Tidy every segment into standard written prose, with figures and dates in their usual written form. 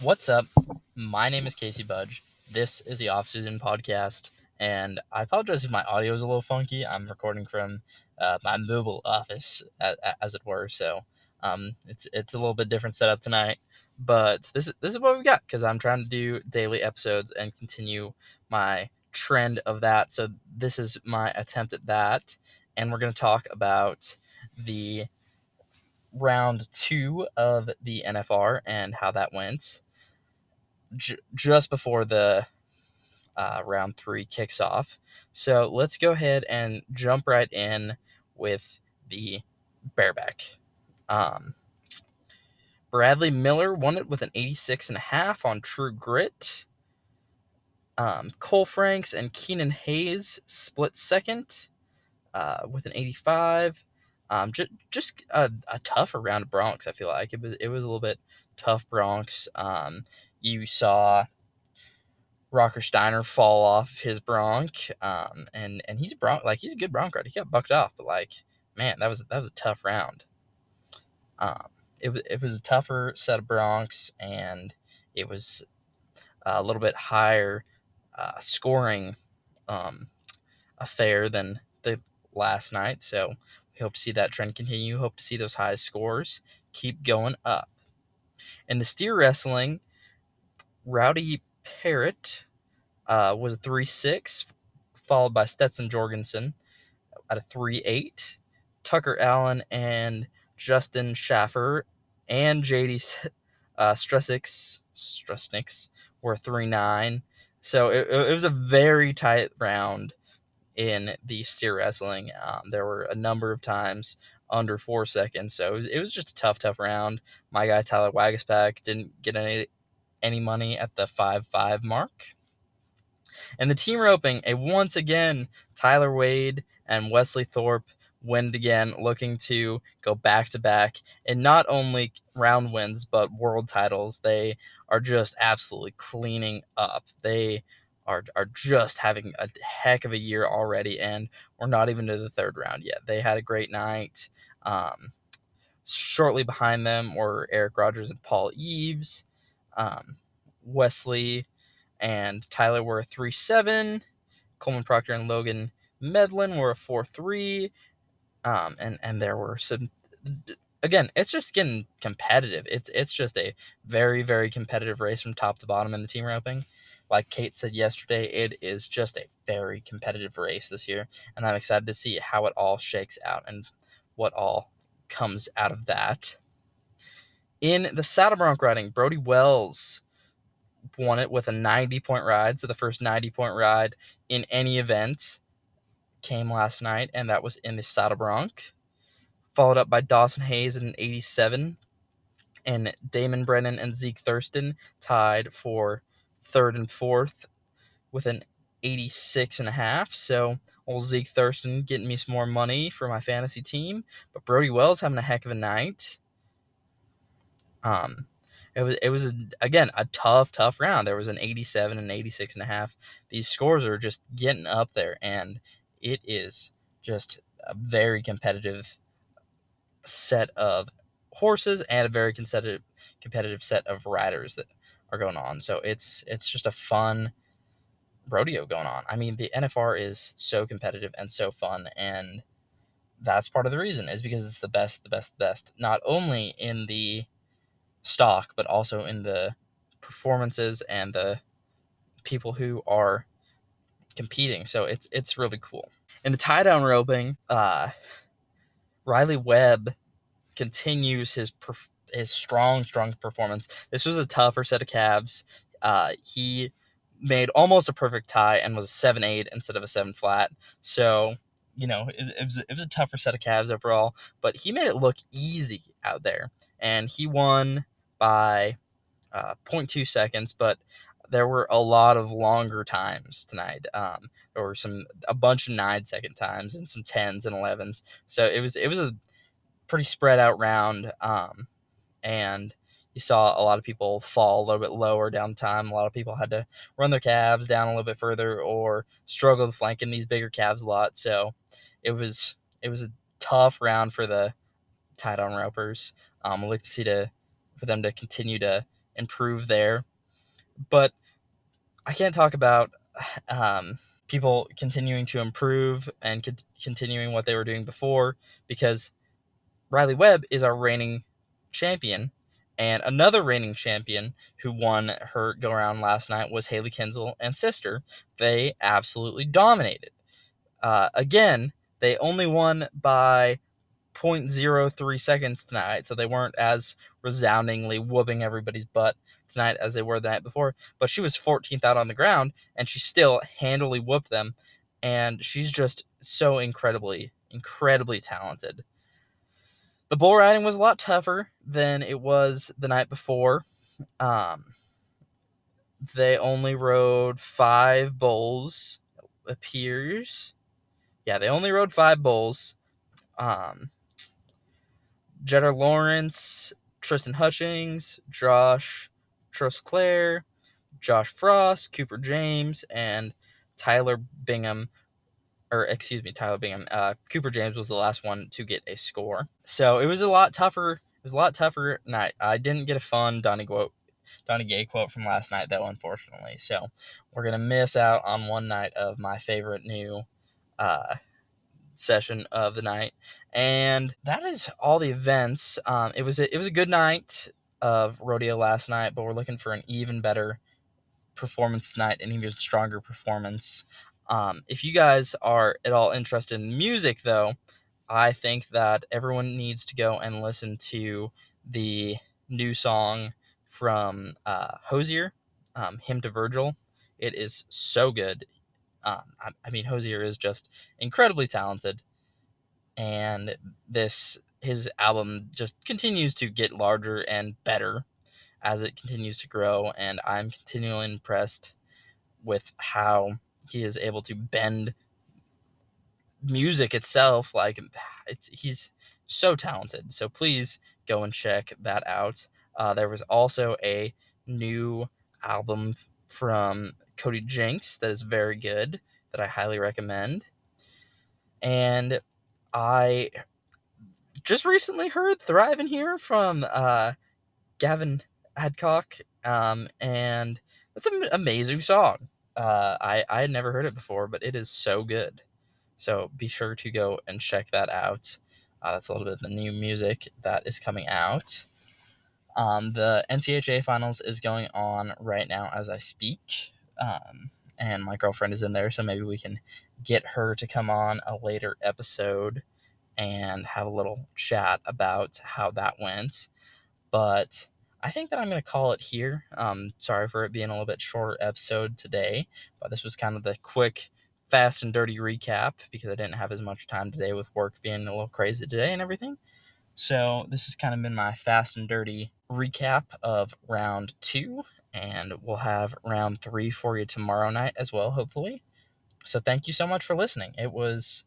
What's up? My name is Casey Budge. This is the Off Season Podcast, and I apologize if my audio is a little funky. I'm recording from my mobile office, as it were. So it's a little bit different setup tonight, but this is what we got because I'm trying to do daily episodes and continue my trend of that. So this is my attempt at that, and we're going to talk about the round 2 of the NFR and how that went just before the round 3 kicks off. So let's go ahead and jump right in with the bareback. Um, Bradley Miller won it with an 86.5 on True Grit. Cole Franks and Keenan Hayes split second with an 85. Just a tougher round of Bronx. I feel like it was a little bit tough Bronx. You saw Rocker Steiner fall off his bronc, and he's a he's a good bronc rider. He got bucked off, but man, that was a tough round. It was a tougher set of broncs, and it was a little bit higher scoring affair than the last night. So we hope to see that trend continue. Hope to see those high scores keep going up. In the steer wrestling, Rowdy Parrott was a 3-6, followed by Stetson Jorgensen at a 3-8. Tucker Allen and Justin Schaffer and JD Strusnicks were 3-9. So it was a very tight round in the steer wrestling. There were a number of times under 4 seconds, so it was just a tough round. My guy Tyler Wagaspack didn't get any money at the 5-5 mark. And the team roping, once again, Tyler Wade and Wesley Thorpe win again, looking to go back-to-back, and not only round wins, but world titles. They are just absolutely cleaning up. They are just having a heck of a year already, and we're not even to the third round yet. They had a great night. Shortly behind them were Eric Rogers and Paul Eves. Wesley and Tyler were a 3-7. Coleman Proctor and Logan Medlin were a 4-3. And there were some. Again, it's just getting competitive. It's just a very, very competitive race from top to bottom in the team roping. Like Kate said yesterday, it is just a very competitive race this year, and I'm excited to see how it all shakes out and what all comes out of that. In the saddle bronc riding, Brody Wells won it with a 90-point ride. So the first 90-point ride in any event came last night, and that was in the saddle bronc. Followed up by Dawson Hayes at an 87. And Damon Brennan and Zeke Thurston tied for third and fourth with an 86.5. So old Zeke Thurston getting me some more money for my fantasy team. But Brody Wells having a heck of a night. It was again a tough round. There was an 87 and 86.5. These scores are just getting up there, and it is just a very competitive set of horses and a very competitive set of riders that are going on. So it's just a fun rodeo going on. I mean, the NFR is so competitive and so fun, and that's part of the reason is because it's the best, not only in the stock, but also in the performances and the people who are competing. So it's really cool. In the tie down roping, Riley Webb continues his strong performance. This was a tougher set of calves. He made almost a perfect tie and was a 7-8 instead of a 7 flat. So, it was a tougher set of calves overall, but he made it look easy out there. And he won by 0.2 seconds, but there were a lot of longer times tonight. There were a bunch of 9-second times and some 10s and 11s. So it was a pretty spread out round, and you saw a lot of people fall a little bit lower down time. A lot of people had to run their calves down a little bit further or struggle with flanking these bigger calves a lot. So it was a tough round for the tie down ropers. I'd like to see for them to continue to improve there. But I can't talk about people continuing to improve and continuing what they were doing before, because Riley Webb is our reigning champion. And another reigning champion who won her go around last night was Haley Kinsel and sister. They absolutely dominated. Again, they only won by 0.03 seconds tonight, so they weren't as resoundingly whooping everybody's butt tonight as they were the night before. But she was 14th out on the ground, and she still handily whooped them. And she's just so incredibly, incredibly talented. The bull riding was a lot tougher than it was the night before. They only rode 5 bulls, appears. Yeah, they only rode 5 bulls. Jetta Lawrence, Tristan Hutchings, Josh Trosclair, Josh Frost, Cooper James, and Tyler Bingham. Cooper James was the last one to get a score. So it was a lot tougher. It was a lot tougher night. I didn't get a fun Donnie Gay quote from last night, though, unfortunately. So we're going to miss out on one night of my favorite new session of the night. And that is all the events. It was a good night of rodeo last night, but we're looking for an even better performance tonight, an even stronger performance. If you guys are at all interested in music, though, I think that everyone needs to go and listen to the new song from Hosier, Hymn to Virgil. It is so good. Hosier is just incredibly talented, and his album just continues to get larger and better as it continues to grow, and I'm continually impressed with how he is able to bend music itself. He's so talented. So please go and check that out. There was also a new album from Cody Jinks that is very good, that I highly recommend. And I just recently heard Thrive in Here from Gavin Adcock, and it's an amazing song. I had never heard it before, but it is so good. So be sure to go and check that out. That's a little bit of the new music that is coming out. The NCHA finals is going on right now as I speak. And my girlfriend is in there, so maybe we can get her to come on a later episode and have a little chat about how that went. But I think that I'm going to call it here. Sorry for it being a little bit shorter episode today, but this was kind of the quick, fast and dirty recap because I didn't have as much time today with work being a little crazy today and everything. So this has kind of been my fast and dirty recap of round 2, and we'll have round 3 for you tomorrow night as well, hopefully. So thank you so much for listening. It was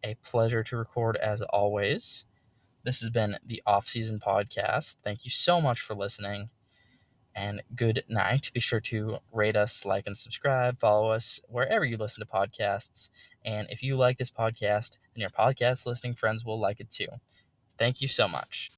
a pleasure to record as always. This has been the Off-Season Podcast. Thank you so much for listening, and good night. Be sure to rate us, like, and subscribe. Follow us wherever you listen to podcasts. And if you like this podcast, then your podcast listening friends will like it too. Thank you so much.